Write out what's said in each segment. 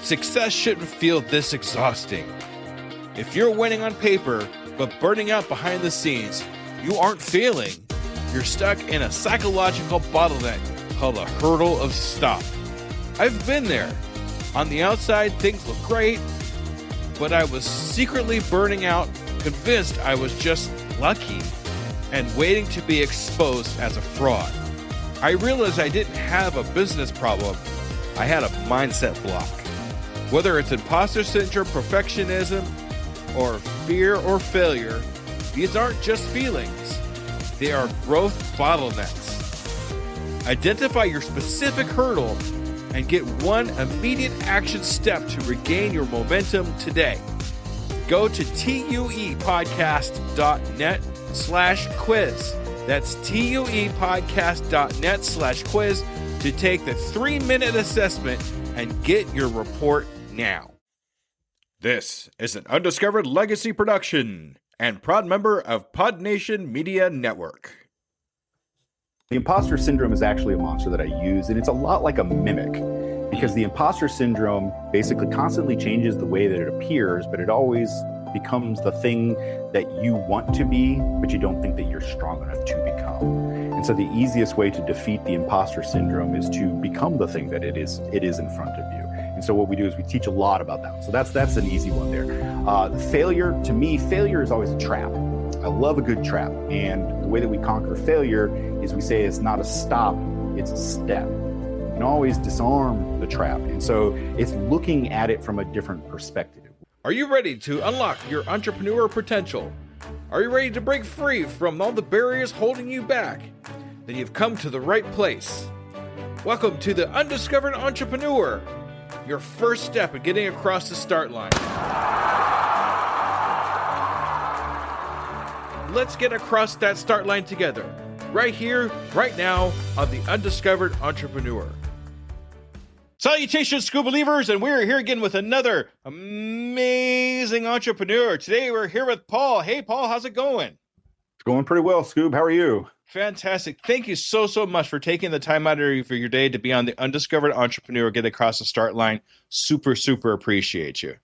Success shouldn't feel this exhausting. If you're winning on paper, but burning out behind the scenes, you aren't failing. You're stuck in a psychological bottleneck called a hurdle of stop. I've been there. On the outside, things look great, but I was secretly burning out, convinced I was just lucky, and waiting to be exposed as a fraud. I realized I didn't have a business problem. I had a mindset block. Whether it's imposter syndrome, perfectionism, or fear or failure, these aren't just feelings. They are growth bottlenecks. Identify your specific hurdle and get one immediate action step to regain your momentum today. Go to tuepodcast.net/quiz. That's tuepodcast.net/quiz to take the 3-minute assessment and get your report now. This is an Undiscovered Legacy production and proud member of Pod Nation Media Network. The imposter syndrome is actually a monster that I use, and it's a lot like a mimic, because the imposter syndrome basically constantly changes the way that it appears, but it always becomes the thing that you want to be, but you don't think that you're strong enough to become. And so the easiest way to defeat the imposter syndrome is to become the thing that it is in front of you. And so what we do is we teach a lot about that. So that's an easy one there. Failure, to me, failure is always a trap. I love a good trap. And the way that we conquer failure is we say it's not a stop, it's a step. You can always disarm the trap. And so it's looking at it from a different perspective. Are you ready to unlock your entrepreneur potential? Are you ready to break free from all the barriers holding you back? Then you've come to the right place. Welcome to the Undiscovered Entrepreneur, your first step in getting across the start line. Let's get across that start line together, right here, right now, on the Undiscovered Entrepreneur. Salutations, school believers, and we're here again with another amazing entrepreneur. Today we're here with Paul. Hey, Paul, how's it going? It's going pretty well, Scoob. How are you? Fantastic. Thank you so much for taking the time out of your day to be on the Undiscovered Entrepreneur, get across the start line. Super appreciate you.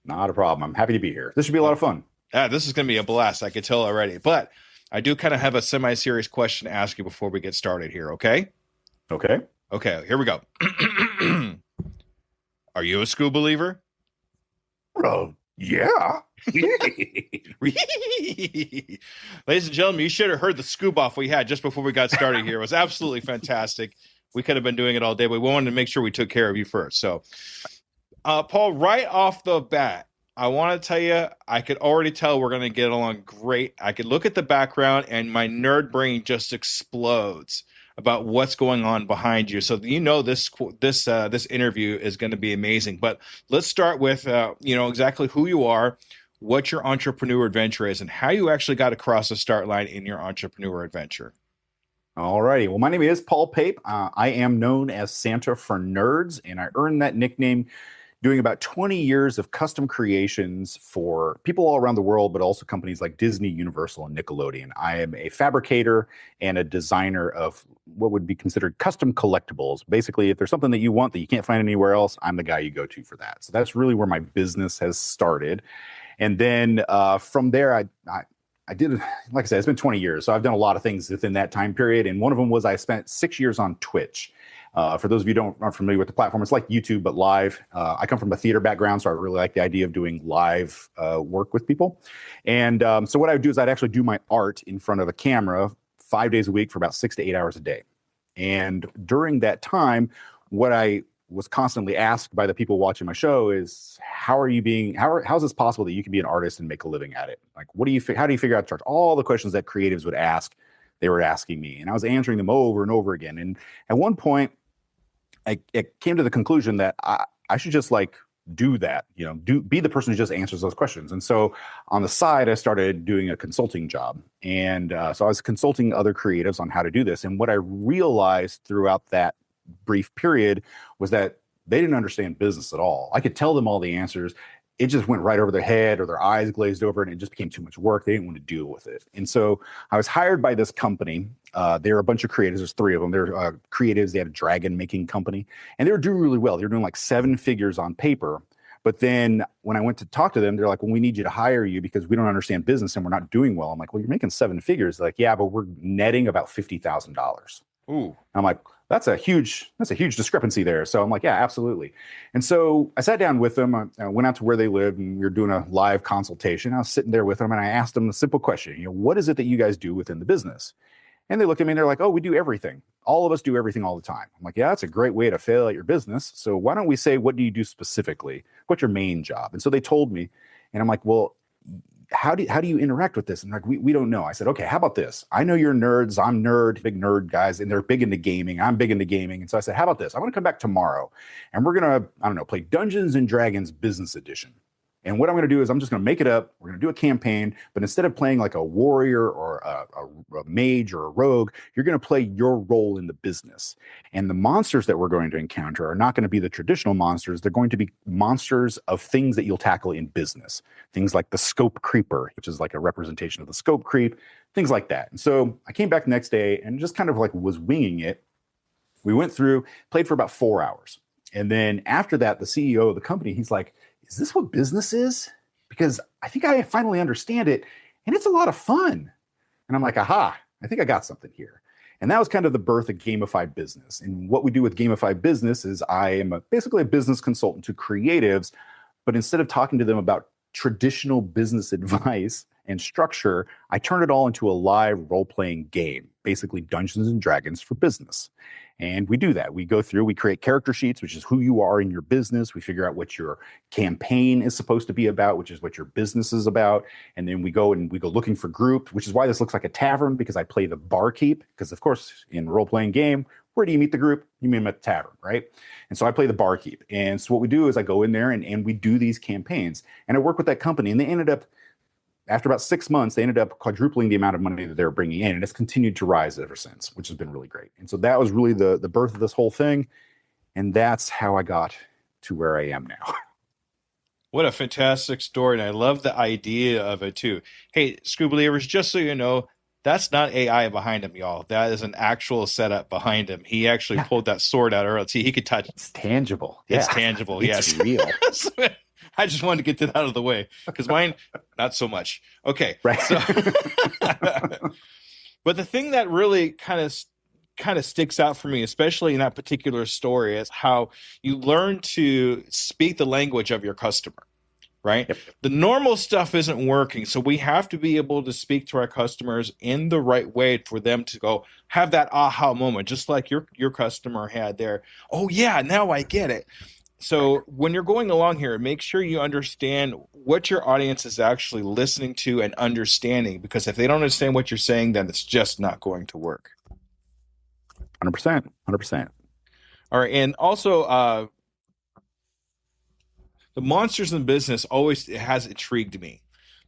Not a problem. I'm happy to be here. This should be a lot of fun. This is going to be a blast. I could tell already. But I do kind of have a semi-serious question to ask you before we get started here, okay? Okay. Okay, here we go. Are you a school believer? Yeah. Ladies and gentlemen, you should have heard the scoop off we had just before we got started here. It was absolutely fantastic. We could have been doing it all day, but we wanted to make sure we took care of you first. So, Paul, right off the bat, I want to tell you, I could already tell we're going to get along great. I could look at the background and my nerd brain just explodes about what's going on behind you. So this interview is going to be amazing. But let's start with exactly who you are, what your entrepreneur adventure is, and how you actually got across the start line in your entrepreneur adventure. All righty. Well, my name is Paul Pape. I am known as Santa for Nerds, and I earned that nickname doing about 20 years of custom creations for people all around the world, but also companies like Disney, Universal, and Nickelodeon. I am a fabricator and a designer of what would be considered custom collectibles. Basically, if there's something that you want that you can't find anywhere else, I'm the guy you go to for that. So that's really where my business has started. And then from there, I did, like I said, it's been 20 years. So I've done a lot of things within that time period. And one of them was I spent 6 years on Twitch. For those of you who aren't familiar with the platform, it's like YouTube, but live. I come from a theater background, so I really like the idea of doing live work with people. And so what I would do is I'd actually do my art in front of a camera 5 days a week for about 6 to 8 hours a day. And during that time, what I was constantly asked by the people watching my show is, how is this possible that you can be an artist and make a living at it? Like, how do you figure out to charge? All the questions that creatives would ask, they were asking me, and I was answering them over and over again. And at one point, I came to the conclusion that I should just do that, be the person who just answers those questions. And so on the side, I started doing a consulting job. And so I was consulting other creatives on how to do this. And what I realized throughout that brief period was that they didn't understand business at all. I could tell them all the answers. it just went right over their head or their eyes glazed over and it just became too much work. They didn't want to deal with it. And so I was hired by this company. They're a bunch of creatives. There's three of them. They're creatives. They have a dragon making company and they were doing really well. They were doing like 7 figures on paper. But then when I went to talk to them, they're like, well, we need you to hire you because we don't understand business and we're not doing well. I'm like, well, you're making 7 figures. They're like, yeah, but we're netting about $50,000. Ooh. I'm like, that's a huge discrepancy there. So I'm like, yeah, absolutely. And so I sat down with them. I went out to where they lived and we were doing a live consultation. I was sitting there with them and I asked them a simple question, what is it that you guys do within the business? And they look at me and they're like, oh, we do everything. All of us do everything all the time. I'm like, yeah, that's a great way to fail at your business. So why don't we say, what do you do specifically? What's your main job? And so they told me, and I'm like, well, how do you interact with this? And like, we don't know. I said, okay, how about this? I know you're nerds. I'm big nerd guys, and they're big into gaming. I'm big into gaming. And so I said, how about this? I want to come back tomorrow and we're going to, I don't know, play Dungeons and Dragons Business Edition. And what I'm going to do is I'm just going to make it up. We're going to do a campaign, but instead of playing like a warrior or a mage or a rogue, you're going to play your role in the business. And the monsters that we're going to encounter are not going to be the traditional monsters. They're going to be monsters of things that you'll tackle in business. Things like the scope creeper, which is like a representation of the scope creep, things like that. And so I came back the next day and just kind of like was winging it. We went through, played for about 4 hours. And then after that, the CEO of the company, he's like, is this what business is? Because I think I finally understand it and it's a lot of fun. And I'm like, aha, I think I got something here. And that was kind of the birth of Gamified Business. And what we do with Gamified Business is I am basically a business consultant to creatives, but instead of talking to them about traditional business advice and structure, I turn it all into a live role-playing game, basically Dungeons and Dragons for business. And we do that. We go through, we create character sheets, which is who you are in your business. We figure out what your campaign is supposed to be about, which is what your business is about. And then we go looking for groups, which is why this looks like a tavern, because I play the barkeep. Because of course, in role-playing game, where do you meet the group? You meet them at the tavern, right? And so I play the barkeep. And so what we do is I go in there and we do these campaigns. And I work with that company. And they ended up, after about 6 months, they ended up quadrupling the amount of money that they were bringing in. And it's continued to rise ever since, which has been really great. And so that was really the birth of this whole thing. And that's how I got to where I am now. What a fantastic story. And I love the idea of it too. Hey, Screw Believers, just so you know, that's not AI behind him, y'all. That is an actual setup behind him. He actually pulled that sword out earlier. See, he could touch it. It's tangible. It's tangible. It's real. I just wanted to get that out of the way because mine, not so much. Okay. Right. So, but the thing that really kind of sticks out for me, especially in that particular story, is how you learn to speak the language of your customer, right? Yep. The normal stuff isn't working. So we have to be able to speak to our customers in the right way for them to go have that aha moment, just like your customer had there. Oh yeah, now I get it. So when you're going along here, make sure you understand what your audience is actually listening to and understanding, because if they don't understand what you're saying, then it's just not going to work. 100%. 100%. All right. And also, the monsters in business always has intrigued me,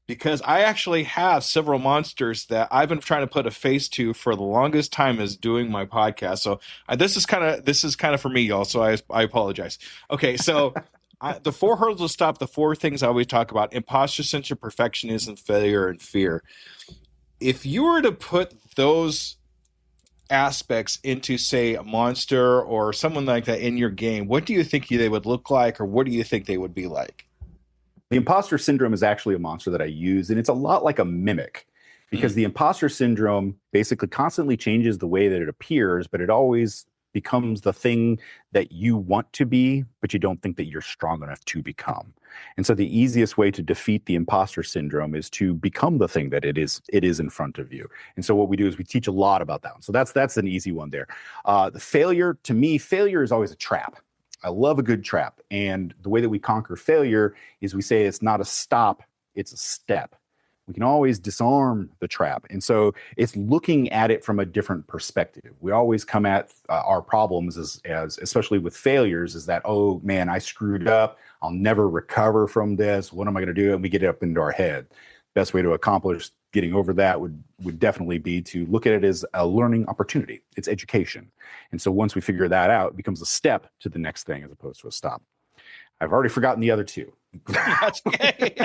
because I actually have several monsters that I've been trying to put a face to for the longest time as doing my podcast. So this is kind of for me, y'all. So I apologize. Okay, so the 4 hurdles to stop, the 4 things I always talk about: imposter syndrome, perfectionism, failure, and fear. If you were to put those aspects into, say, a monster or someone like that in your game, what do you think they would look like, or what do you think they would be like? The imposter syndrome is actually a monster that I use, and it's a lot like a mimic, because the imposter syndrome basically constantly changes the way that it appears, but it always becomes the thing that you want to be, but you don't think that you're strong enough to become. And so the easiest way to defeat the imposter syndrome is to become the thing that it is in front of you. And so what we do is we teach a lot about that one. So that's an easy one there. The failure, to me, failure is always a trap. I love a good trap. And the way that we conquer failure is we say it's not a stop, it's a step. We can always disarm the trap. And so it's looking at it from a different perspective. We always come at our problems as especially with failures, is that, oh man, I screwed up. I'll never recover from this. What am I going to do? And we get it up into our head. Best way to accomplish getting over that would definitely be to look at it as a learning opportunity. It's education. And so once we figure that out, it becomes a step to the next thing as opposed to a stop. I've already forgotten the other two. That's okay.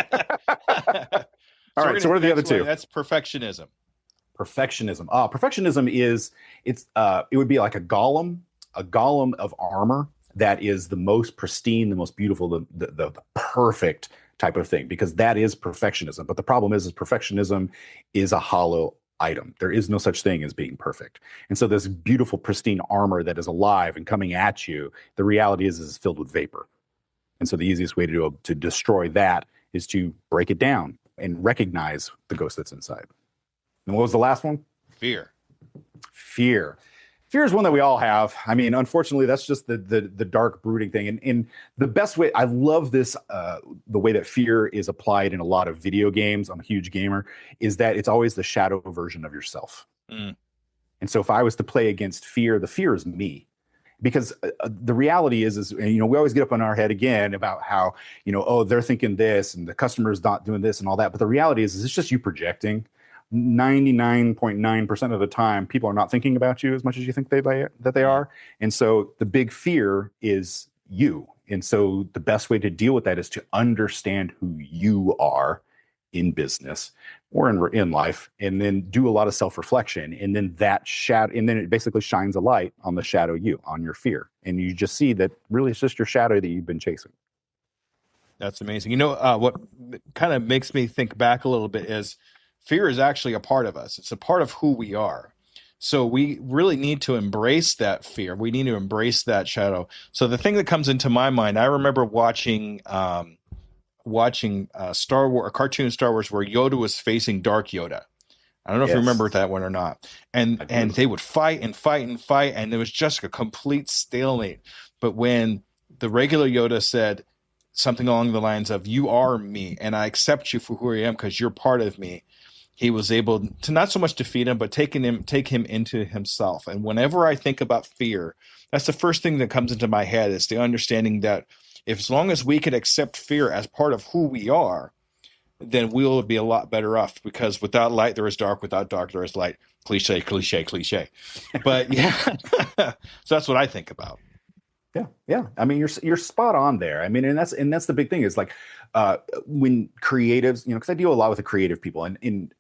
All right. So what are the other two? That's perfectionism. Perfectionism. Perfectionism is it would be like a golem of armor that is the most pristine, the most beautiful, the perfect type of thing, because that is perfectionism. But the problem is perfectionism is a hollow item. There is no such thing as being perfect. And so this beautiful, pristine armor that is alive and coming at you, the reality is it's filled with vapor. And so the easiest way to destroy that is to break it down and recognize the ghost that's inside. And what was the last one? Fear. Fear. Fear is one that we all have. I mean, unfortunately, that's just the dark, brooding thing. And the best way, I love this, the way that fear is applied in a lot of video games. I'm a huge gamer, is that it's always the shadow version of yourself. And so if I was to play against fear, the fear is me. Because the reality is, we always get up on our head again about how, oh, they're thinking this and the customer's not doing this and all that. But the reality is it's just you projecting. 99.9% of the time, people are not thinking about you as much as you think that they are. And so the big fear is you. And so the best way to deal with that is to understand who you are in business or in life, and then do a lot of self-reflection. And then it basically shines a light on the shadow you, on your fear. And you just see that really it's just your shadow that you've been chasing. That's amazing. What kind of makes me think back a little bit is fear is actually a part of us. It's a part of who we are. So we really need to embrace that fear. We need to embrace that shadow. So the thing that comes into my mind, I remember watching Star Wars, a cartoon Star Wars, where Yoda was facing Dark Yoda. I don't know if you remember that one or not. And they would fight and fight and fight, and it was just a complete stalemate. But when the regular Yoda said something along the lines of, "You are me, and I accept you for who I am because you're part of me," he was able to not so much defeat him, but take him into himself. And whenever I think about fear, that's the first thing that comes into my head, is the understanding that as long as we can accept fear as part of who we are, then we'll be a lot better off, because without light, there is dark. Without dark, there is light. Cliche, cliche, cliche. But yeah, so that's what I think about. Yeah. I mean, you're spot on there. I mean, and that's the big thing is like when creatives, because I deal a lot with the creative people, and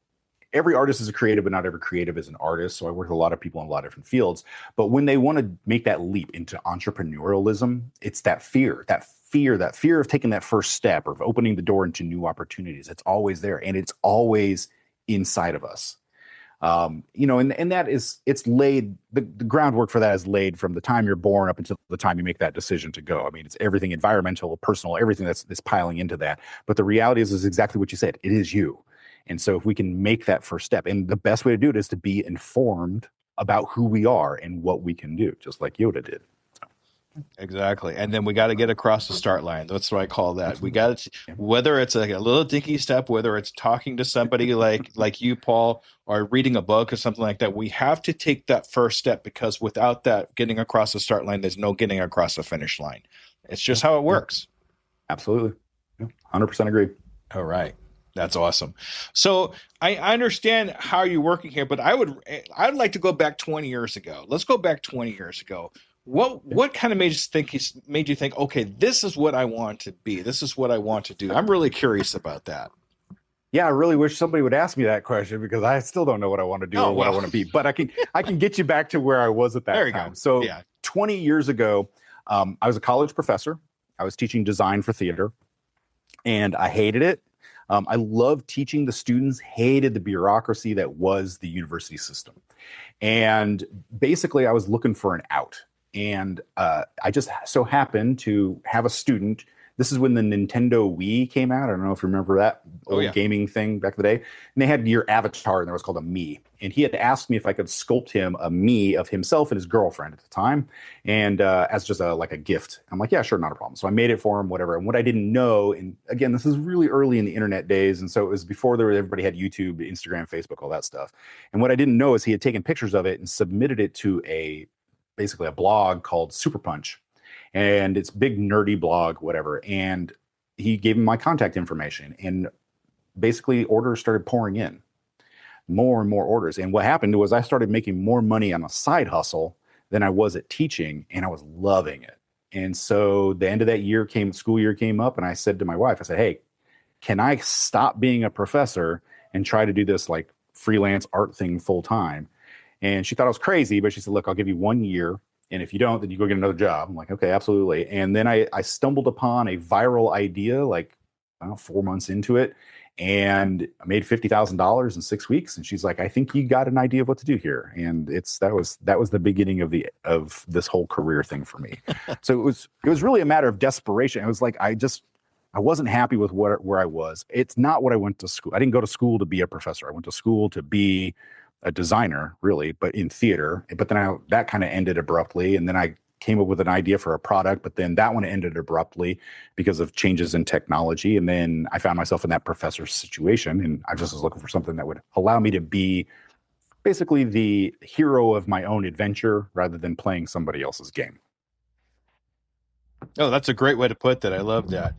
every artist is a creative, but not every creative is an artist. So I work with a lot of people in a lot of different fields. But when they want to make that leap into entrepreneurialism, it's that fear of taking that first step, or of opening the door into new opportunities. It's always there, and it's always inside of us. And that is, it's laid, the groundwork for that is laid from the time you're born up until the time you make that decision to go. I mean, it's everything environmental, personal, everything that's piling into that. But the reality is exactly what you said. It is you. And so if we can make that first step, and the best way to do it is to be informed about who we are and what we can do, just like Yoda did. Exactly. And then we got to get across the start line. That's what I call that. We got to, whether it's like a little dinky step, whether it's talking to somebody like you, Paul, or reading a book or something like that, we have to take that first step, because without that getting across the start line, there's no getting across the finish line. It's just how it works. Absolutely. 100% agree. All right. That's awesome. So I understand how you're working here, but I'd like to go back 20 years ago. Let's go back 20 years ago. What kind of made you think, okay, this is what I want to be. This is what I want to do. I'm really curious about that. Yeah, I really wish somebody would ask me that question, because I still don't know what I want to do or what I want to be. But I can get you back to where I was at that there you time. Go. So 20 years ago, I was a college professor. I was teaching design for theater, and I hated it. I loved teaching the students, hated the bureaucracy that was the university system. And basically, I was looking for an out. And I just so happened to have a student. This is when the Nintendo Wii came out. I don't know if you remember that old gaming thing back in the day. And they had your avatar, and there was called a me. And he had asked me if I could sculpt him a me of himself and his girlfriend at the time, and as just like a gift. I'm like, yeah, sure, not a problem. So I made it for him, whatever. And what I didn't know, and again, this is really early in the internet days, and so it was before everybody had YouTube, Instagram, Facebook, all that stuff. And what I didn't know is he had taken pictures of it and submitted it to basically a blog called Super Punch. And it's big nerdy blog, whatever. And he gave him my contact information, and basically orders started pouring in, more and more orders. And what happened was I started making more money on a side hustle than I was at teaching, and I was loving it. And so the end of that school year came up, and I said to my wife, I said, hey, can I stop being a professor and try to do this like freelance art thing full time? And she thought I was crazy, but she said, look, I'll give you 1 year. And if you don't, then you go get another job. I'm like, okay, absolutely. And then I stumbled upon a viral idea like, I don't know, 4 months into it, and I made $50,000 in 6 weeks. And she's like, I think you got an idea of what to do here. And that was the beginning of this whole career thing for me. So it was really a matter of desperation. It was like I wasn't happy with where I was. It's not what I went to school. I didn't go to school to be a professor. I went to school to be a designer, really, but in theater. But then that kind of ended abruptly. And then I came up with an idea for a product, but then that one ended abruptly because of changes in technology. And then I found myself in that professor situation, and I just was looking for something that would allow me to be basically the hero of my own adventure rather than playing somebody else's game. Oh, that's a great way to put that. I love that.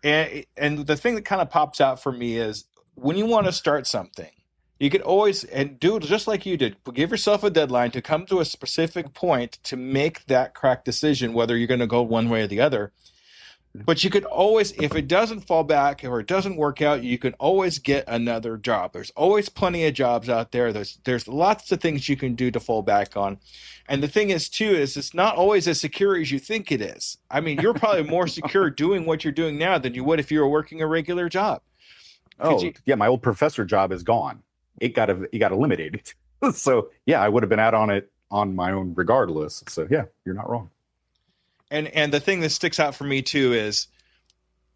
And the thing that kind of pops out for me is when you want to start something, you could always, and do it just like you did, give yourself a deadline to come to a specific point to make that correct decision, whether you're going to go one way or the other. But you could always, if it doesn't fall back or it doesn't work out, you can always get another job. There's always plenty of jobs out there. There's lots of things you can do to fall back on. And the thing is, too, is it's not always as secure as you think it is. I mean, you're probably more secure doing what you're doing now than you would if you were working a regular job. Yeah, my old professor job is gone. It got eliminated. So yeah, I would have been out on it on my own regardless. So yeah, you're not wrong. And the thing that sticks out for me too is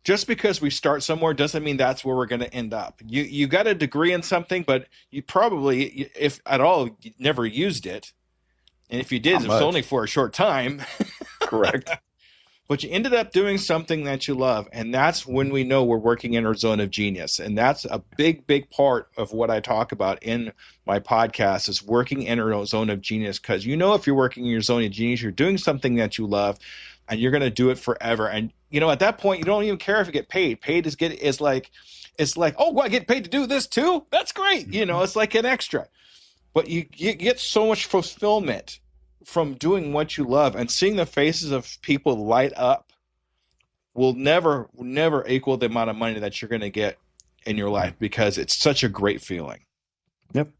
just because we start somewhere doesn't mean that's where we're going to end up. You got a degree in something, but you probably, if at all, you never used it. And if you did, it was only for a short time. Correct. But you ended up doing something that you love, and that's when we know we're working in our zone of genius. And that's a big, big part of what I talk about in my podcast is working in our zone of genius. Because if you're working in your zone of genius, you're doing something that you love, and you're going to do it forever. And at that point, you don't even care if you get paid. Paid is like, oh, I get paid to do this too? That's great. It's like an extra. But you get so much fulfillment from doing what you love, and seeing the faces of people light up will never equal the amount of money that you're going to get in your life, because it's such a great feeling. Yep.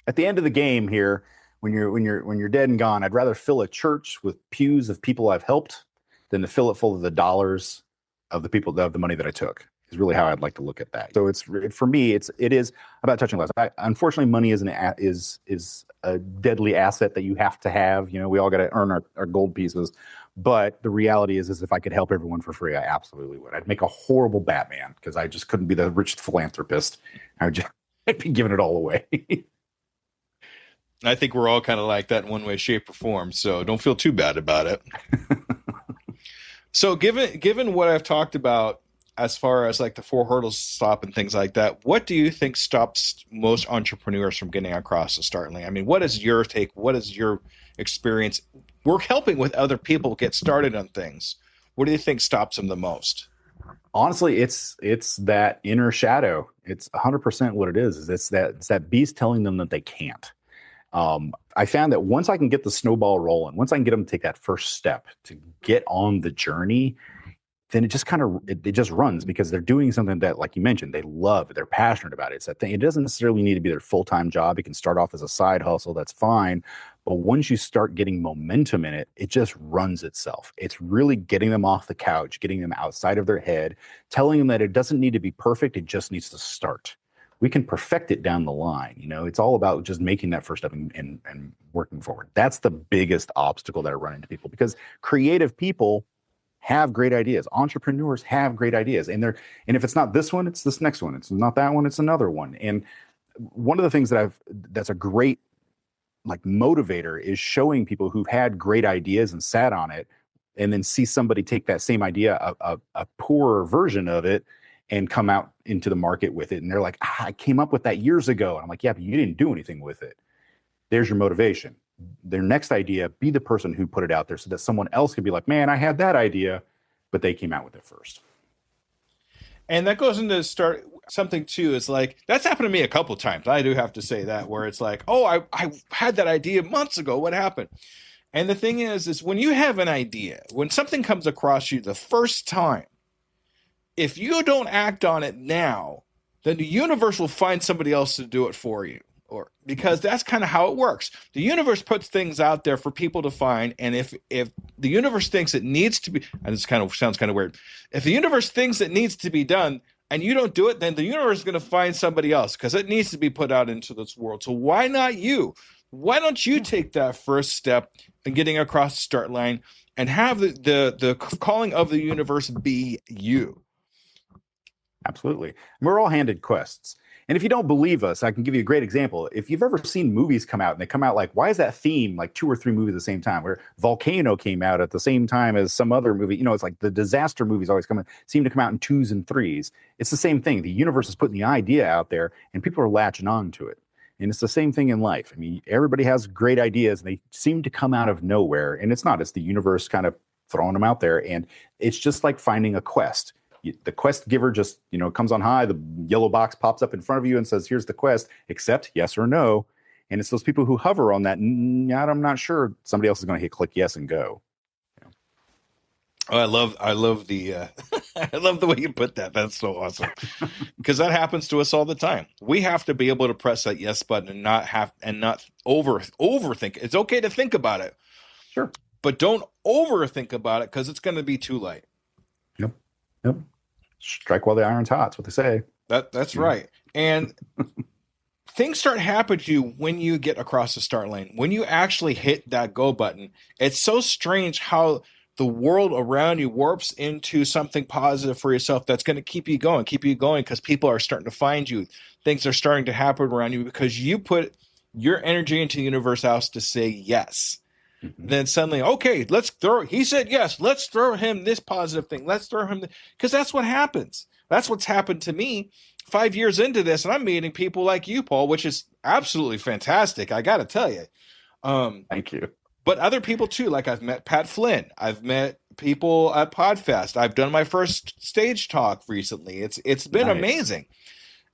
At the end of the game here, when you're dead and gone, I'd rather fill a church with pews of people I've helped than to fill it full of the dollars of the people of the money that I took. Is really how I'd like to look at that. So for me, it is about touching lives. Unfortunately, money is a deadly asset that you have to have. We all got to earn our gold pieces. But the reality is if I could help everyone for free, I absolutely would. I'd make a horrible Batman because I just couldn't be the rich philanthropist. I'd be giving it all away. I think we're all kind of like that in one way, shape, or form. So don't feel too bad about it. So given what I've talked about, as far as like the 4 hurdles to stop and things like that, what do you think stops most entrepreneurs from getting across the start line? I mean, what is your take? What is your experience? We're helping with other people get started on things. What do you think stops them the most? Honestly, it's that inner shadow. It's 100% what it is. It's that beast telling them that they can't. I found that once I can get the snowball rolling, once I can get them to take that first step to get on the journey, then it just it just runs, because they're doing something that, like you mentioned, they love, they're passionate about it. It's that thing. It doesn't necessarily need to be their full-time job. It can start off as a side hustle. That's fine. But once you start getting momentum in it, it just runs itself. It's really getting them off the couch, getting them outside of their head, telling them that it doesn't need to be perfect. It just needs to start. We can perfect it down the line. It's all about just making that first step and working forward. That's the biggest obstacle that I run into people, because creative people have great ideas. Entrepreneurs have great ideas. And if it's not this one, it's this next one. It's not that one, it's another one. And one of the things that's a great like motivator is showing people who've had great ideas and sat on it, and then see somebody take that same idea, a poorer version of it, and come out into the market with it. And they're like, I came up with that years ago. And I'm like, yeah, but you didn't do anything with it. There's your motivation. Their next idea, be the person who put it out there so that someone else can be like, man, I had that idea, but they came out with it first. And that goes into start something too. Is like, that's happened to me a couple of times. I do have to say that, where it's like, oh, I had that idea months ago. What happened? And the thing is when you have an idea, when something comes across you the first time, if you don't act on it now, then the universe will find somebody else to do it for you. Or because that's kind of how it works. The universe puts things out there for people to find, and if the universe thinks it needs to be, and this kind of sounds kind of weird, if the universe thinks it needs to be done and you don't do it, then the universe is going to find somebody else because it needs to be put out into this world. So why not you? Why don't you take that first step in getting across the start line and have the calling of the universe be you? Absolutely. We're all handed quests. And if you don't believe us, I can give you a great example. If you've ever seen movies come out and they come out like, why is that theme like 2 or 3 movies at the same time? Where Volcano came out at the same time as some other movie. It's like the disaster movies always seem to come out in 2s and 3s. It's the same thing. The universe is putting the idea out there and people are latching on to it. And it's the same thing in life. I mean, everybody has great ideas and they seem to come out of nowhere. And it's not. It's the universe kind of throwing them out there. And it's just like finding a quest. The quest giver just, comes on high. The yellow box pops up in front of you and says, here's the quest, accept yes or no. And it's those people who hover on that. I'm not sure. Somebody else is going to hit click yes and go. Oh, I love the I love the way you put that. That's so awesome. Because that happens to us all the time. We have to be able to press that yes button and not overthink. It's okay to think about it. Sure. But don't overthink about it because it's going to be too late. Yep. Strike while the iron's hot. That's what they say. That's right. And things start happening to you when you get across the start line. When you actually hit that go button, it's so strange how the world around you warps into something positive for yourself that's going to keep you going because people are starting to find you. Things are starting to happen around you because you put your energy into the universe house to say yes. Mm-hmm. Then suddenly, okay, he said yes, let's throw him this positive thing. Let's throw him, because that's what happens. That's what's happened to me 5 years into this. And I'm meeting people like you, Paul, which is absolutely fantastic. I got to tell you. Thank you. But other people too, like I've met Pat Flynn. I've met people at PodFest. I've done my first stage talk recently. It's been amazing.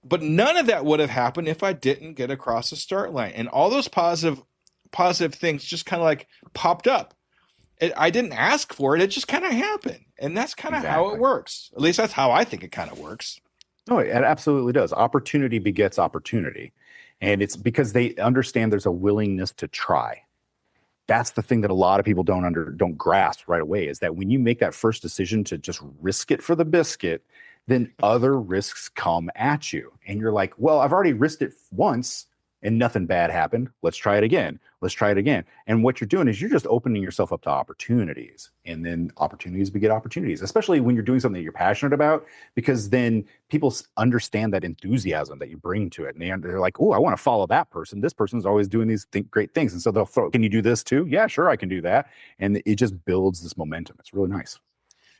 But none of that would have happened if I didn't get across the start line. And all those positive things just kind of like popped up. I didn't ask for it. It just kind of happened. And that's kind of how it works. At least that's how I think it kind of works. No, it absolutely does. Opportunity begets opportunity. And it's because they understand there's a willingness to try. That's the thing that a lot of people don't grasp right away, is that when you make that first decision to just risk it for the biscuit, then other risks come at you. And you're like, well, I've already risked it once and nothing bad happened. Let's try it again. And what you're doing is you're just opening yourself up to opportunities, and then opportunities beget opportunities, especially when you're doing something that you're passionate about, because then people understand that enthusiasm that you bring to it. And they're like, oh, I want to follow that person. This person's always doing these great things. And so they'll throw, can you do this too? Yeah, sure, I can do that. And it just builds this momentum. It's really nice.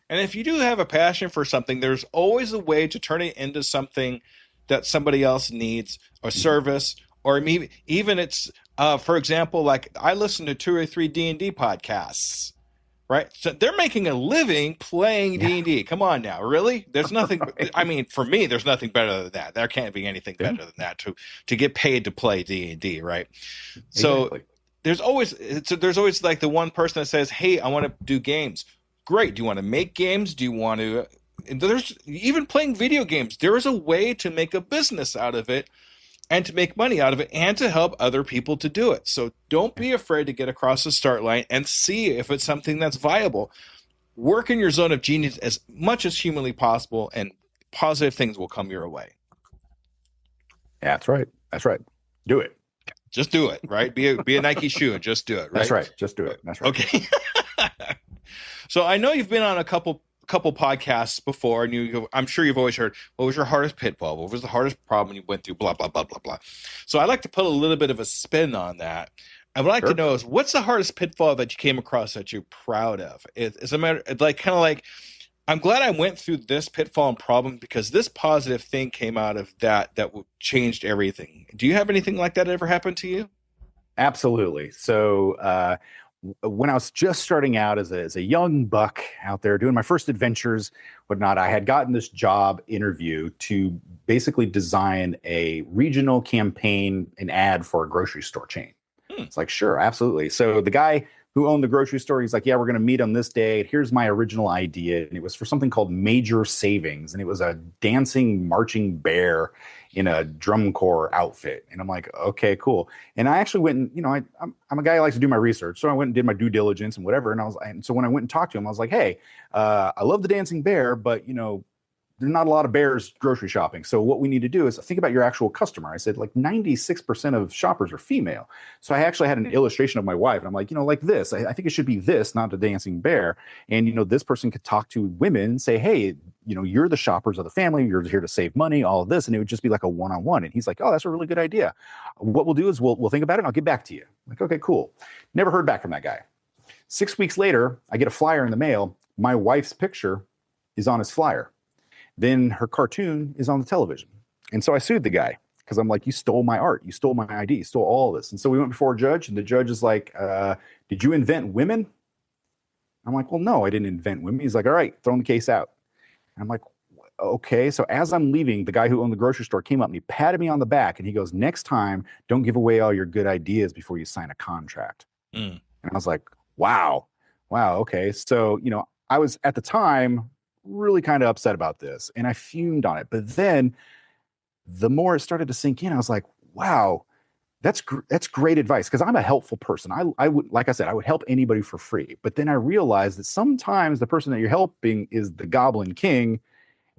And if you do have a passion for something, there's always a way to turn it into something that somebody else needs, a service, or maybe even it's, for example, like I listen to 2 or 3 D&D podcasts, right? So they're making a living playing D&D. Come on now, really? There's nothing. Right. I mean, for me, there's nothing better than that. There can't be anything better than that to get paid to play D&D, right? So exactly. There's always like the one person that says, "Hey, I want to do games." Great. Do you want to make games? Do you want to? There's even playing video games. There is a way to make a business out of it, and to make money out of it, and to help other people to do it. So don't be afraid to get across the start line and see if it's something that's viable. Work in your zone of genius as much as humanly possible, and positive things will come your way. Yeah, that's right. Do it. Just do it, right? Be a Nike shoe and just do it, right? That's right. Just do it. That's right. Okay. So I know you've been on a couple podcasts before, and I'm sure you've always heard, what was your hardest pitfall? What was the hardest problem you went through? Blah, blah, blah, blah, blah. So I'd like to put a little bit of a spin on that. And what I'd like to know is, what's the hardest pitfall that you came across that you're proud of? It's a matter, like, I'm glad I went through this pitfall and problem because this positive thing came out of that changed everything. Do you have anything like that ever happen to you? Absolutely. So, when I was just starting out as a young buck out there doing my first adventures, whatnot, I had gotten this job interview to basically design a regional campaign, an ad for a grocery store chain. It's like, sure, absolutely. So the guy who owned the grocery store. He's like, yeah, we're going to meet on this day. Here's my original idea. And it was for something called Major Savings. And it was a dancing, marching bear in a drum corps outfit. And I'm like, okay, cool. And I actually went and, I'm a guy who likes to do my research. So I went and did my due diligence and whatever. And so when I went and talked to him, I was like, hey, I love the dancing bear, but, there's not a lot of bears grocery shopping. So what we need to do is think about your actual customer. I said, like 96% of shoppers are female. So I actually had an illustration of my wife. And I'm like, like this, I think it should be this, not the dancing bear. And, this person could talk to women and say, hey, you're the shoppers of the family. You're here to save money, all of this. And it would just be like a one-on-one. And he's like, oh, that's a really good idea. What we'll do is we'll think about it and I'll get back to you. I'm like, okay, cool. Never heard back from that guy. 6 weeks later, I get a flyer in the mail. My wife's picture is on his flyer. Then her cartoon is on the television. And so I sued the guy because I'm like, you stole my art. You stole my ID. You stole all of this. And so we went before a judge and the judge is like, did you invent women? I'm like, well, no, I didn't invent women. He's like, all right, throwing the case out. And I'm like, okay. So as I'm leaving, the guy who owned the grocery store came up and he patted me on the back and he goes, next time, don't give away all your good ideas before you sign a contract. And I was like, wow, okay. So, I was at the time really kind of upset about this and I fumed on it. But then the more it started to sink in, I was like, wow, that's great advice. Cause I'm a helpful person. I would, like I said, I would help anybody for free. But then I realized that sometimes the person that you're helping is the Goblin King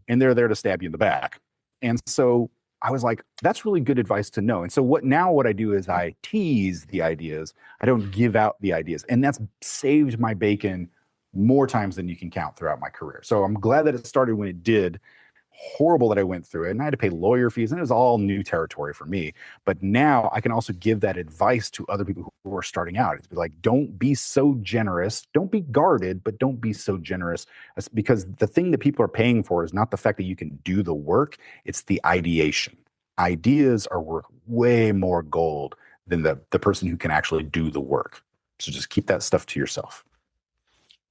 and they're there to stab you in the back. And so I was like, that's really good advice to know. And so what I do is I tease the ideas. I don't give out the ideas. And that's saved my bacon more times than you can count throughout my career. So I'm glad that it started when it did. Horrible that I went through it and I had to pay lawyer fees and it was all new territory for me. But now I can also give that advice to other people who are starting out. It's like, don't be so generous. Don't be guarded, but don't be so generous, because the thing that people are paying for is not the fact that you can do the work. It's the ideation. Ideas are worth way more gold than the person who can actually do the work. So just keep that stuff to yourself.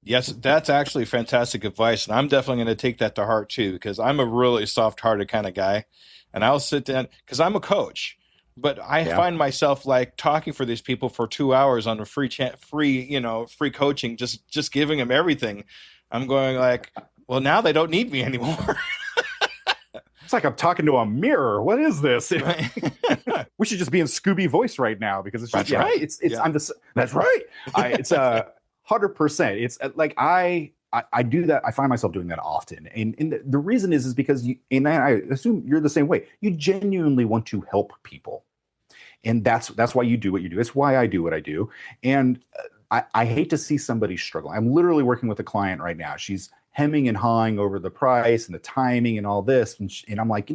Yes, that's actually fantastic advice. And I'm definitely going to take that to heart too, because I'm a really soft-hearted kind of guy. And I'll sit down because I'm a coach, but I find myself like talking for these people for 2 hours on a free coaching, just giving them everything. I'm going like, well, now they don't need me anymore. It's like I'm talking to a mirror. What is this? We should just be in Scooby voice right now because it's just, right. That's right. It's 100%. It's like I do that. I find myself doing that often. And the reason is because and I assume you're the same way. You genuinely want to help people. And that's why you do what you do. It's why I do what I do. And I hate to see somebody struggle. I'm literally working with a client right now. She's hemming and hawing over the price and the timing and all this. And I'm like,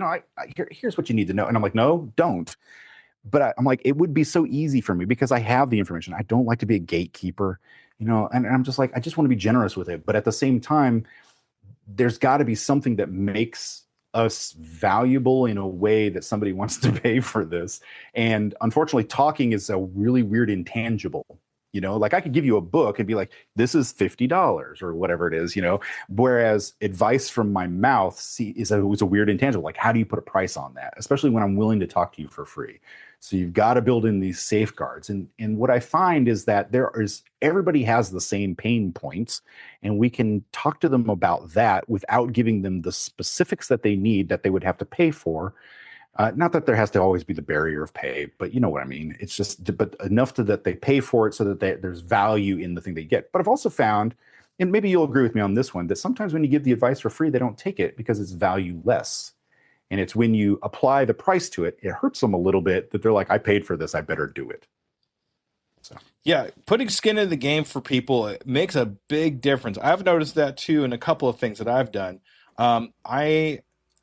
here's what you need to know. And I'm like, no, don't. But I'm like, it would be so easy for me because I have the information. I don't like to be a gatekeeper. And I'm just like, I just want to be generous with it. But at the same time, there's got to be something that makes us valuable in a way that somebody wants to pay for this. And unfortunately, talking is a really weird intangible. Like I could give you a book and be like, this is $50 or whatever it is, whereas advice from my mouth is a weird intangible. Like, how do you put a price on that? Especially when I'm willing to talk to you for free. So you've got to build in these safeguards. And what I find is that everybody has the same pain points, and we can talk to them about that without giving them the specifics that they need that they would have to pay for. Not that there has to always be the barrier of pay, but you know what I mean? It's just, but enough that they pay for it so that there's value in the thing they get. But I've also found, and maybe you'll agree with me on this one, that sometimes when you give the advice for free, they don't take it because it's valueless. And it's when you apply the price to it, it hurts them a little bit that they're like, I paid for this, I better do it. So. Yeah, putting skin in the game for people, it makes a big difference. I've noticed that too in a couple of things that I've done.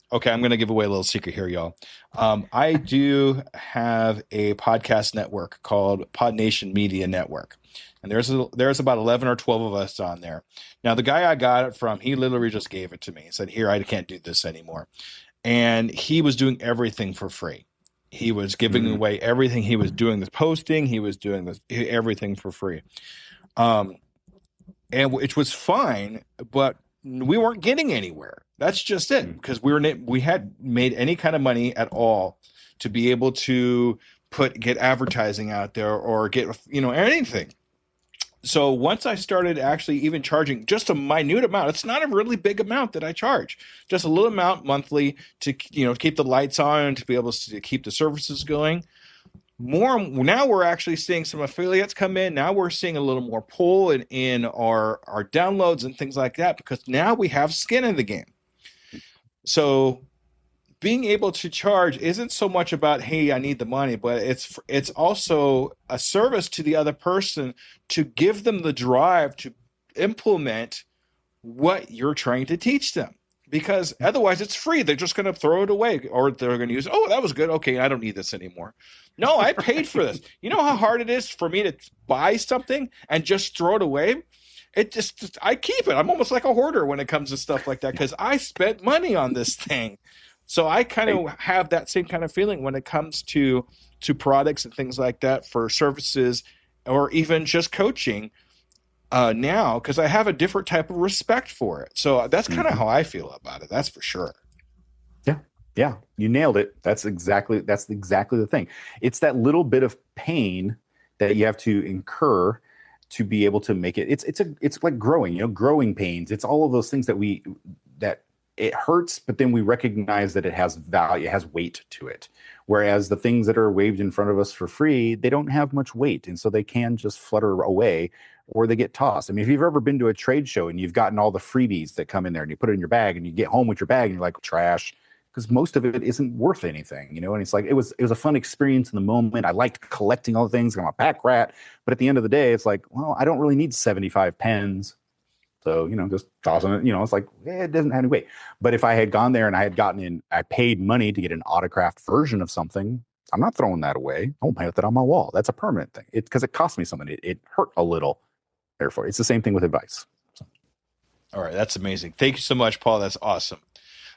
Okay, I'm going to give away a little secret here, y'all. I do have a podcast network called Pod Nation Media Network. And there's about 11 or 12 of us on there. Now, the guy I got it from, he literally just gave it to me. He said, here, I can't do this anymore. And he was doing everything for free. He was giving away everything. He was doing this posting. He was doing everything for free. And which was fine, but we weren't getting anywhere. That's just it, because we had made any kind of money at all to be able to get advertising out there or get anything. So once I started actually even charging just a minute amount, it's not a really big amount that I charge, just a little amount monthly to, keep the lights on, to be able to keep the services going. More now, we're actually seeing some affiliates come in. Now we're seeing a little more pull in our downloads and things like that, because now we have skin in the game. So being able to charge isn't so much about, hey, I need the money, but it's also a service to the other person, to give them the drive to implement what you're trying to teach them. Because otherwise it's free. They're just going to throw it away, or they're going to use, oh, that was good. Okay, I don't need this anymore. No, I paid for this. You know how hard it is for me to buy something and just throw it away? I keep it. I'm almost like a hoarder when it comes to stuff like that, because I spent money on this thing. So I kind of have that same kind of feeling when it comes to products and things like that, for services or even just coaching now, because I have a different type of respect for it. So that's kind of how I feel about it. That's for sure. Yeah, you nailed it. That's exactly the thing. It's that little bit of pain that you have to incur to be able to make it. It's like growing, growing pains. It's all of those things that it hurts, but then we recognize that it has value, it has weight to it. Whereas the things that are waved in front of us for free, they don't have much weight. And so they can just flutter away, or they get tossed. I mean, if you've ever been to a trade show and you've gotten all the freebies that come in there and you put it in your bag and you get home with your bag and you're like, trash, because most of it isn't worth anything, and it's like, it was a fun experience in the moment. I liked collecting all the things. I'm a pack rat. But at the end of the day, it's like, well, I don't really need 75 pens. So, just tossing it, it's like, it doesn't have any weight. But if I had gone there and I paid money to get an autographed version of something, I'm not throwing that away. I won't put that on my wall. That's a permanent thing. Because it cost me something. It hurt a little. Therefore, it's the same thing with advice. So. All right. That's amazing. Thank you so much, Paul. That's awesome.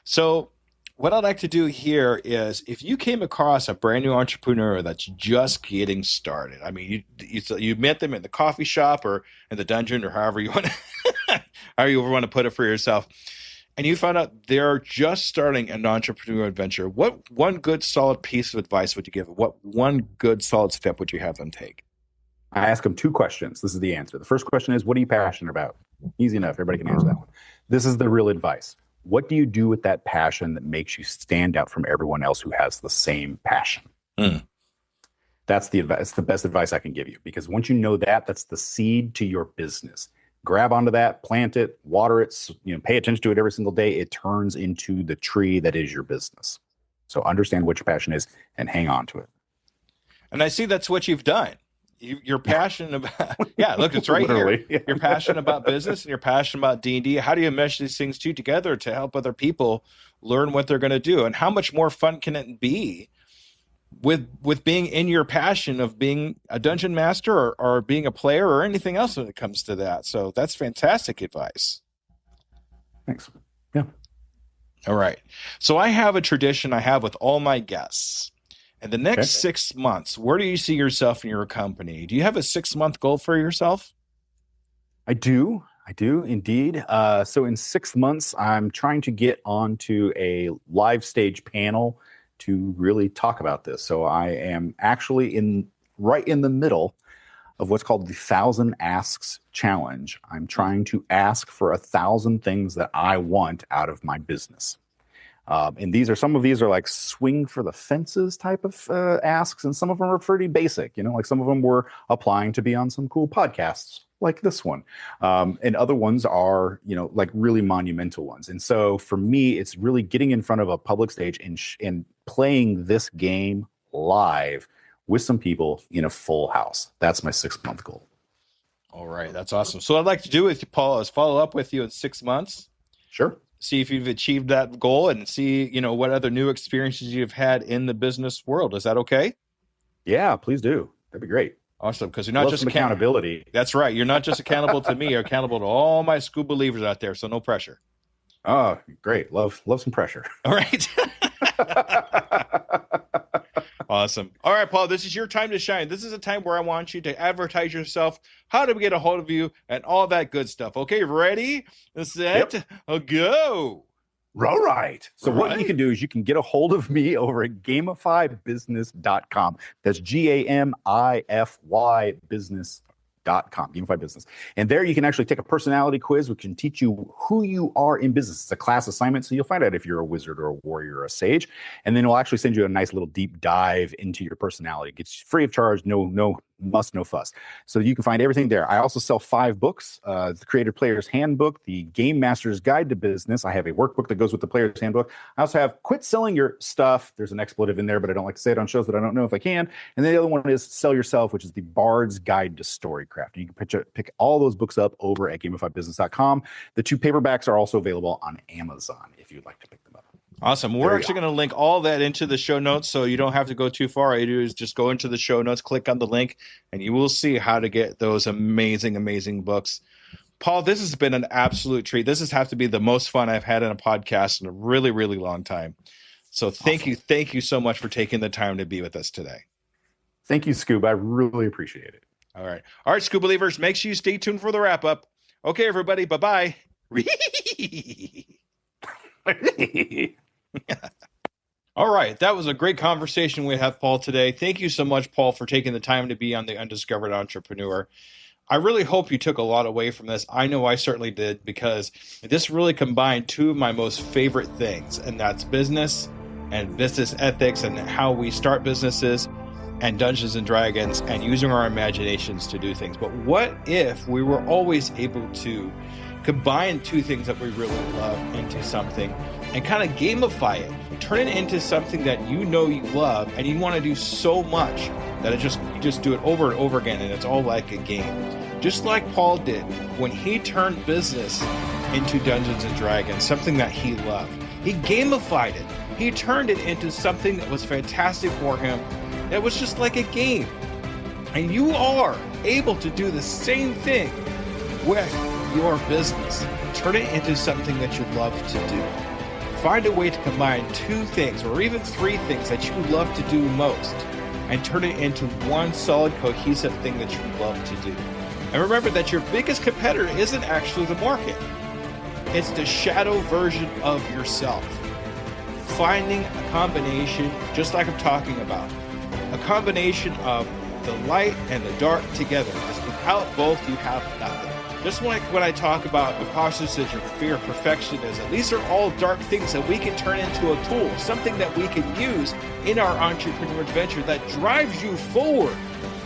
So what I'd like to do here is, if you came across a brand new entrepreneur that's just getting started, I mean, you met them in the coffee shop or in the dungeon, or however you want to put it for yourself, and you found out they're just starting an entrepreneurial adventure, what one good solid piece of advice would you give? What one good solid step would you have them take? I ask them 2 questions. This is the answer. The first question is, what are you passionate about? Easy enough. Everybody can answer that one. This is the real advice. What do you do with that passion that makes you stand out from everyone else who has the same passion? That's the advice. It's the best advice I can give you, because once you know that, that's the seed to your business. Grab onto that, plant it, water it, pay attention to it every single day. It turns into the tree that is your business. So understand what your passion is and hang on to it. And I see that's what you've done. You're passionate about, look, it's right here. Yeah. You're passionate about business and you're passionate about D&D. How do you mesh these things together to help other people learn what they're going to do? And how much more fun can it be with being in your passion of being a dungeon master or being a player or anything else when it comes to that? So that's fantastic advice. Thanks. Yeah. All right. So I have a tradition I have with all my guests. In the next 6 months, where do you see yourself in your company? Do you have a 6-month goal for yourself? I do indeed. So in 6 months, I'm trying to get onto a live stage panel to really talk about this. So I am actually right in the middle of what's called the 1,000 Asks Challenge. I'm trying to ask for 1,000 things that I want out of my business. And some of these are like swing for the fences type of asks, and some of them are pretty basic. Like some of them were applying to be on some cool podcasts like this one, and other ones are like really monumental ones. And so for me, it's really getting in front of a public stage and playing this game live with some people in a full house. That's my 6-month goal. All right, that's awesome. So what I'd like to do with you, Paul, is follow up with you in 6 months. Sure. See if you've achieved that goal and see, what other new experiences you've had in the business world. Is that okay? Yeah, please do. That'd be great. Awesome. Because you're not just accountability. That's right. You're not just accountable to me. You're accountable to all my school believers out there. So no pressure. Oh, great. Love some pressure. All right. Awesome. All right, Paul, this is your time to shine. This is a time where I want you to advertise yourself. How do we get a hold of you and all that good stuff? Okay, ready, set, go. All right. So what you can do is you can get a hold of me over at gamifybusiness.com. That's GAMIFY business, Gamified Business. And there you can actually take a personality quiz, which can teach you who you are in business. It's a class assignment, so you'll find out if you're a wizard or a warrior or a sage. And then it'll actually send you a nice little deep dive into your personality. It gets free of charge, no fuss. So you can find everything there. I also sell 5 books, the Creative Player's Handbook, the Game Master's Guide to Business. I have a workbook that goes with the Player's Handbook. I also have Quit Selling Your Stuff. There's an expletive in there, but I don't like to say it on shows that I don't know if I can. And then the other one is Sell Yourself, which is the Bard's Guide to Storycraft. You can pick all those books up over at gamifiedbusiness.com. The 2 paperbacks are also available on Amazon if you'd like to pick them up. Awesome. We're actually going to link all that into the show notes, so you don't have to go too far. All you do is just go into the show notes, click on the link, and you will see how to get those amazing, amazing books. Paul, this has been an absolute treat. This has to be the most fun I've had in a podcast in a really, really long time. So thank you. Thank you so much for taking the time to be with us today. Thank you, Scoob. I really appreciate it. All right, Scoob Believers, make sure you stay tuned for the wrap-up. Okay, everybody, bye-bye. All right, that was a great conversation we had, Paul, today. Thank you so much, Paul, for taking the time to be on the Undiscovered Entrepreneur. I really hope you took a lot away from this. I know I certainly did, because this really combined 2 of my most favorite things, and that's business and business ethics and how we start businesses and Dungeons and Dragons and using our imaginations to do things. But what if we were always able to combine 2 things that we really love into something and kind of gamify it, turn it into something that you know you love and you want to do so much that you just do it over and over again, and it's all like a game. Just like Paul did when he turned business into Dungeons and Dragons, something that he loved. He gamified it. He turned it into something that was fantastic for him. It was just like a game. And you are able to do the same thing with your business. Turn it into something that you love to do. Find a way to combine 2 things or even 3 things that you love to do most and turn it into one solid, cohesive thing that you love to do. And remember that your biggest competitor isn't actually the market. It's the shadow version of yourself. Finding a combination, just like I'm talking about, a combination of the light and the dark together, because without both, you have nothing. Just like when I talk about imposter syndrome, fear, perfectionism, these are all dark things that we can turn into a tool, something that we can use in our entrepreneur adventure that drives you forward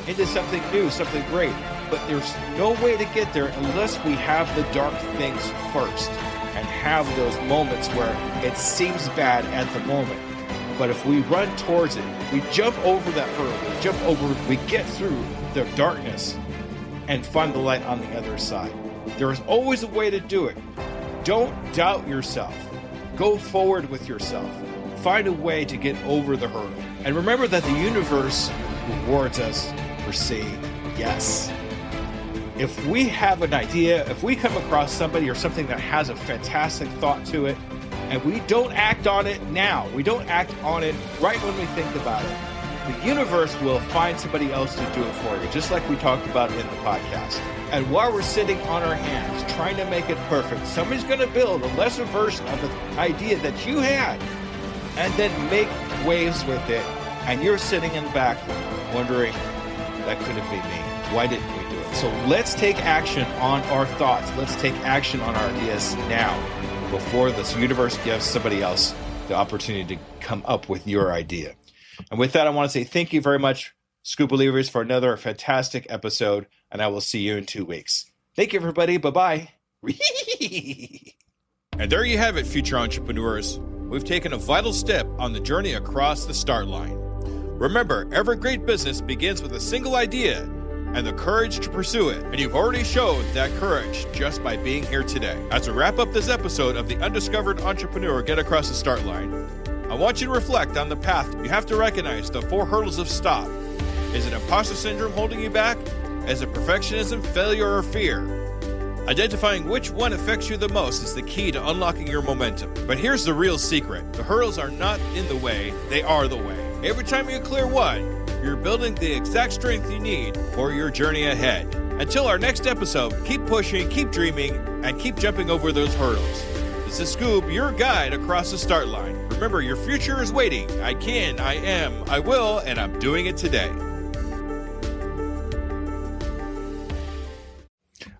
into something new, something great. But there's no way to get there unless we have the dark things first and have those moments where it seems bad at the moment. But if we run towards it, we jump over that hurdle, we get through the darkness and find the light on the other side. There is always a way to do it. Don't doubt yourself. Go forward with yourself. Find a way to get over the hurdle. And remember that the universe rewards us for saying yes. If we have an idea, if we come across somebody or something that has a fantastic thought to it, and we don't act on it now, we don't act on it right when we think about it, the universe will find somebody else to do it for you, just like we talked about in the podcast. And while we're sitting on our hands trying to make it perfect, somebody's going to build a lesser version of the idea that you had and then make waves with it. And you're sitting in the back wondering, that couldn't be me. Why didn't we do it? So let's take action on our thoughts. Let's take action on our ideas now before this universe gives somebody else the opportunity to come up with your idea. And with that, I want to say thank you very much, Scoop Believers, for another fantastic episode, and I will see you in 2 weeks. Thank you, everybody. Bye-bye. And there you have it, future entrepreneurs. We've taken a vital step on the journey across the start line. Remember, every great business begins with a single idea and the courage to pursue it. And you've already showed that courage just by being here today. As we wrap up this episode of the Undiscovered Entrepreneur Get Across the Start Line, I want you to reflect on the path. You have to recognize the 4 hurdles of stop. Is it imposter syndrome holding you back? Is it perfectionism, failure, or fear? Identifying which one affects you the most is the key to unlocking your momentum. But here's the real secret. The hurdles are not in the way, they are the way. Every time you clear one, you're building the exact strength you need for your journey ahead. Until our next episode, keep pushing, keep dreaming, and keep jumping over those hurdles. This is Scoob, your guide across the start line. Remember, your future is waiting. I can, I am, I will, and I'm doing it today.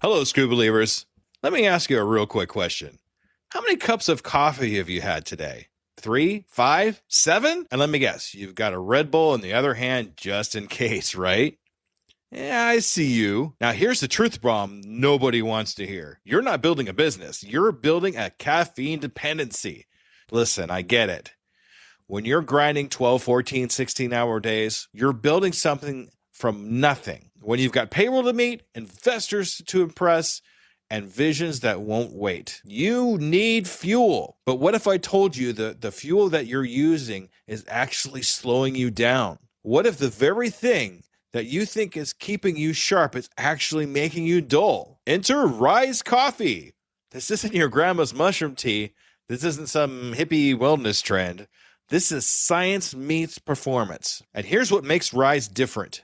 Hello, Screw Believers. Let me ask you a real quick question. How many cups of coffee have you had today? 3, 5, 7? And let me guess, you've got a Red Bull in the other hand just in case, right? Yeah, I see you. Now, here's the truth bomb nobody wants to hear. You're not building a business. You're building a caffeine dependency. Listen, I get it. When you're grinding 12, 14, 16-hour days, you're building something from nothing. When you've got payroll to meet, investors to impress, and visions that won't wait. You need fuel. But what if I told you that the fuel that you're using is actually slowing you down? What if the very thing that you think is keeping you sharp is actually making you dull? Enter Rise Coffee. This isn't your grandma's mushroom tea. This isn't some hippie wellness trend. This is science meets performance. And here's what makes Rise different.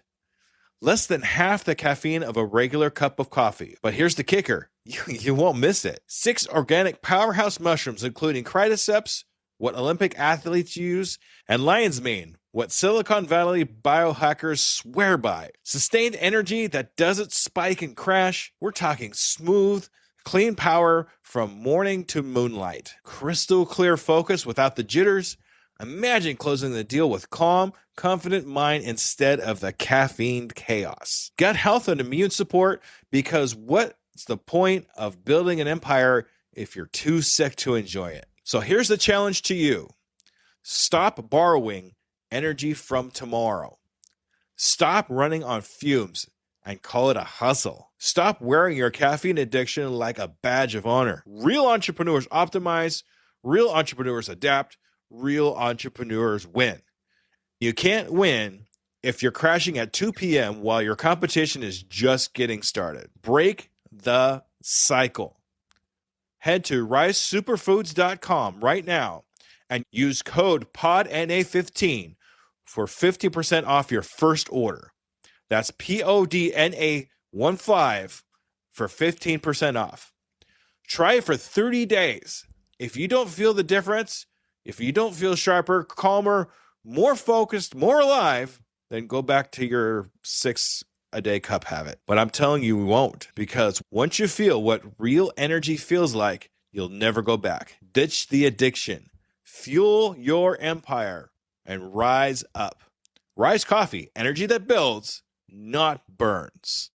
Less than half the caffeine of a regular cup of coffee. But here's the kicker. You won't miss it. 6 organic powerhouse mushrooms, including cordyceps, what Olympic athletes use, and lion's mane, what Silicon Valley biohackers swear by. Sustained energy that doesn't spike and crash. We're talking smooth, clean power from morning to moonlight. Crystal clear focus without the jitters. Imagine closing the deal with calm, confident mind instead of the caffeine chaos. Gut health and immune support, because what's the point of building an empire if you're too sick to enjoy it? So here's the challenge to you. Stop borrowing energy from tomorrow. Stop running on fumes and call it a hustle. Stop wearing your caffeine addiction like a badge of honor. Real entrepreneurs optimize, real entrepreneurs adapt, real entrepreneurs win. You can't win if you're crashing at 2 p.m. while your competition is just getting started. Break the cycle. Head to risesuperfoods.com right now and use code PODNA15 for 50% off your first order. That's PODNA15 for 15% off. Try it for 30 days. If you don't feel the difference, if you don't feel sharper, calmer, more focused, more alive, then go back to your 6-a-day cup habit. But I'm telling you, you won't, because once you feel what real energy feels like, you'll never go back. Ditch the addiction, fuel your empire, and rise up. Rise Coffee, energy that builds, not burns.